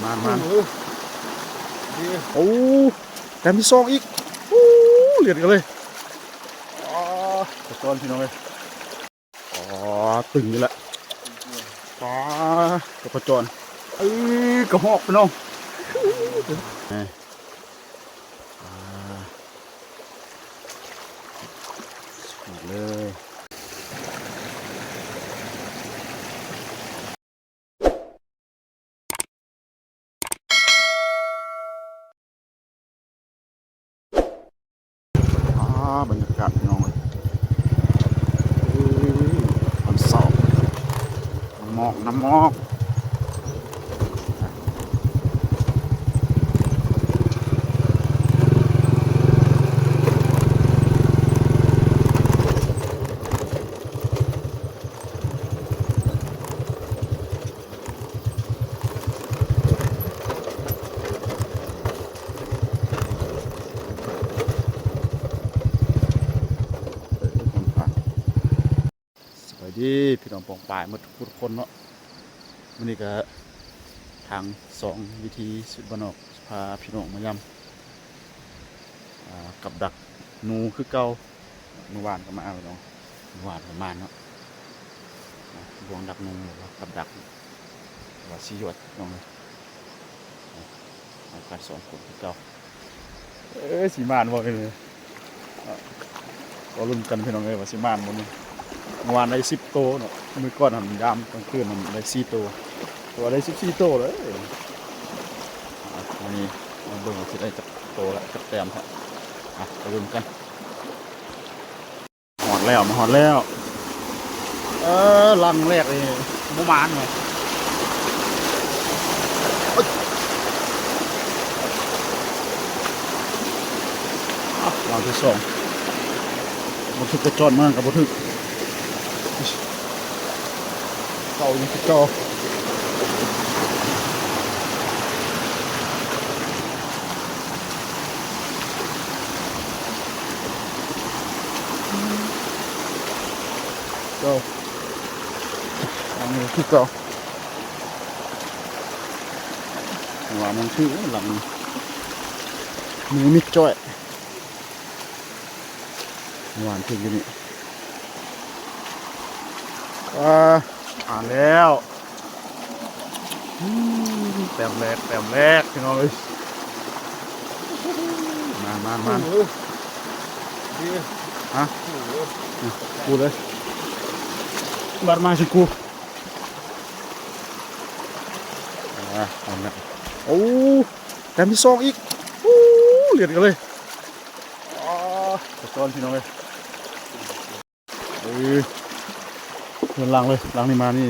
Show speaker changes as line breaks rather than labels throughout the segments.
มาโอ้แต่มีซองอีกโอ้เหลือดกันเลยกระจอนพี่น้องเลยตึงอยู่แล้วกระจอนกระหอกพี่น้องเลยบรรยากาศพี่น้องเลยวันเสาร์น้ำหมอกพี่น้องปองปลายหมดทุกคนเนาะวันนี้ก็ทาง2 วิธีสุดบ้านนอกพาพี่น้องมายำกับดักนูคือเก่าเมื่อวานก็มาเอาเนาะเมื่อวานประมาณเนาะดวงดักนูกับดักว่าสีหยดน้องเลยเอาการ2 คนคือเก่าสีมานบอกกันเลยก็ลุ้นกันพี่น้องเลยว่าสีมานหมดนี่เมื่อวานได้10 ตัวเนาะมือก้อนทำยามกลางคืนมันได้4 ตัวได้14 ตัวเลยวันนี้มาเบิ่งว่าจะได้จับโตแล้วจับแต้มครับไปดูกันหอดแล้วลังแรกเลยมุมานเลยลังที่2บันทึกกระจอนมากกับบันทึกเก่ายังเก่าอันนี้คือเก่าว่ามันชื่อหลังมือมิดจ้อยหวานถึงอยู่นี่อ่านแล้วแต้มแรกพี่น้องเลยมาฮะกูเลยบัดมาสิกูโอ้แต่มีซองอีกเหลือดกันเลยกระจอนพี่น้องเลยเงินลังเลยลังนี่มานี่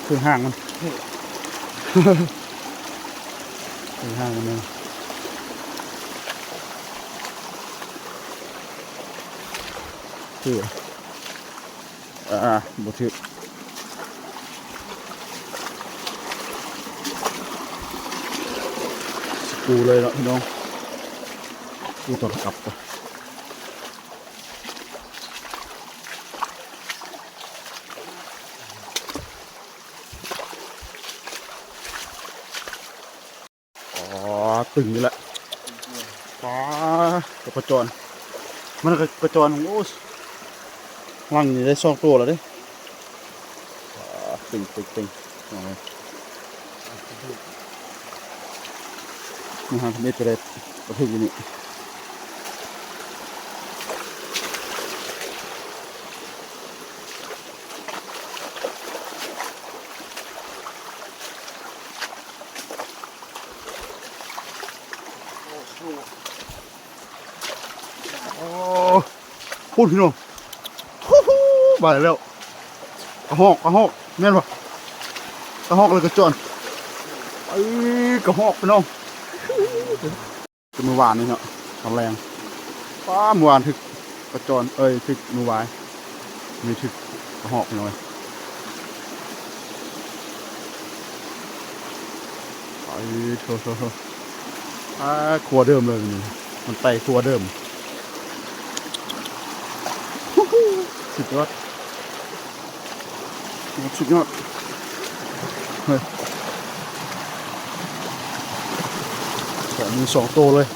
คือห่างมันคือห่างมันเลยคือบุตรกูเลยเนาะพี่น้องกูต่อกลับไปตึงนี่แหละกระจอนมันกระจอนโอ้ลังนี่ได้2 ตัวแล้วดิตึงนี่ฮะไม่เป็นไรประเภทนี้พูดพี่น้องบ่ายแล้วกระหอกแม่นปะกระหอกเลยกระจอนกระหอกพี่น้องเมื่อวานนี่เนาะทำแรงเมื่อวานถึกกระจอนถึกมือวายมีถึกกระหอกพี่น้องโถครัวเดิมเลยนี่มันไต่ครัวเดิม สุดยอดสุดยอดเฮ้ยแต่มี2 ตัวเลย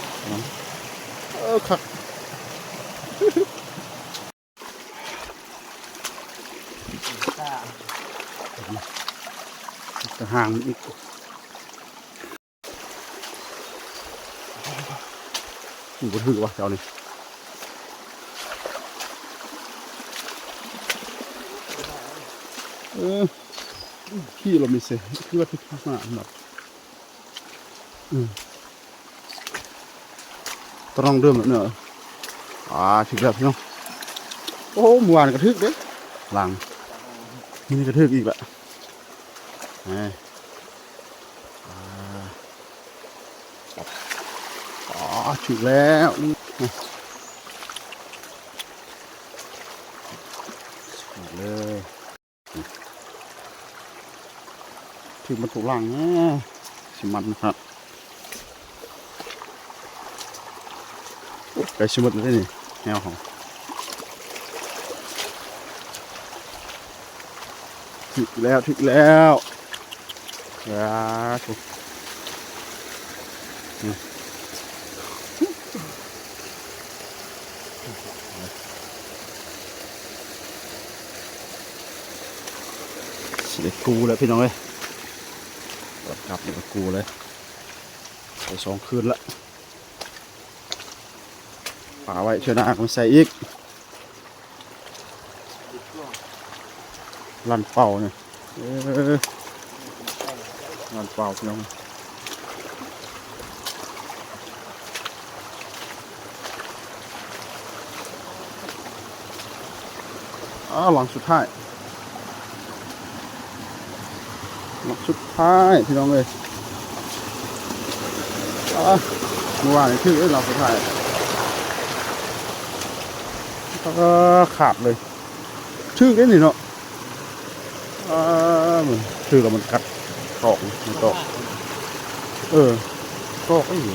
ครับจะห่างอีกอยู่บนถือวะเจ้านี่ขี้เราไม่เสียขี้ว่าทุกข์มากแบบต้องเริ่มแล้วเนอะถึงแล้วพี่น้องโอ้เมื่อวานกระทึกเด้หลังนี่กระทึกอีกละถึงแล้วนี่เลยถึงมันถูกหลังนะสิมันครับไก่ชิมดเลยนี่แนวของถึงแล้วถูกสิได้กูแล้วพี่น้องเอ้ยกลับเดี๋ยวกูเลยไป2 คืนละป่าไว้เชื่อหน้าก็ใส่อีกลันเป่าเนี่ยลันเป่าพี่น้องหลังสุดท้ายพี่น้องเลยเมื่อวานนี่คือหลังสุดท้ายก็ขาดเลยชื่อได้หนิเนาะชื่อเรามันกัดตอกมันตอกตอกไอ้อยู่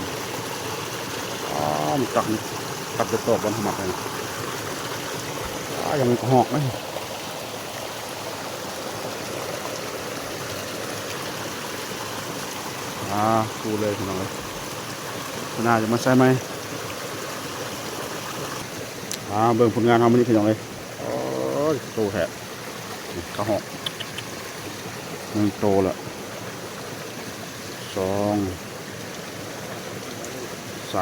มันกัดจะตอกบนหมักเลยยังมีหอกไหมดูเลยพี่น้องเลยน่าจะมาใช่ไหมเบิ่งผลงานทำมันนี่พี่น้องเลยโตแท้กระหอก1 โตละ2 3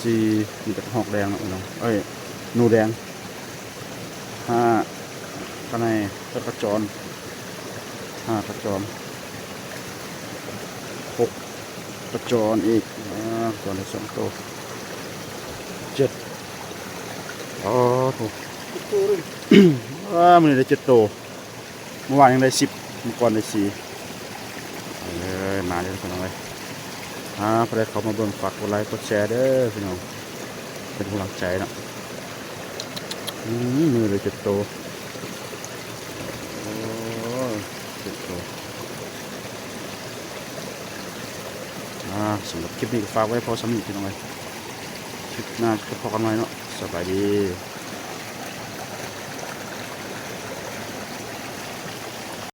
4มีแต่หอกแดงนะพี่น้องนูแดง5ข้างในกระจร5 กระจร6 กระจรอีกก่อนละ2 โต7ถูกมันได้7 โตเมื่อวานยังได้10เมื่อก่อนได้4มาเลยพี่น้องเลยพอได้เขามาเบิ่งฝากกดไลค์กดแชร์เด้อพี่น้องเป็นกำลังใจนะมือเลย7 โต7 โตสำหรับคลิปนี้ก็ฝากไว้พอสำหรับพี่น้องเลยคลิปหน้าจะพบกันใหม่เนาะสบายดี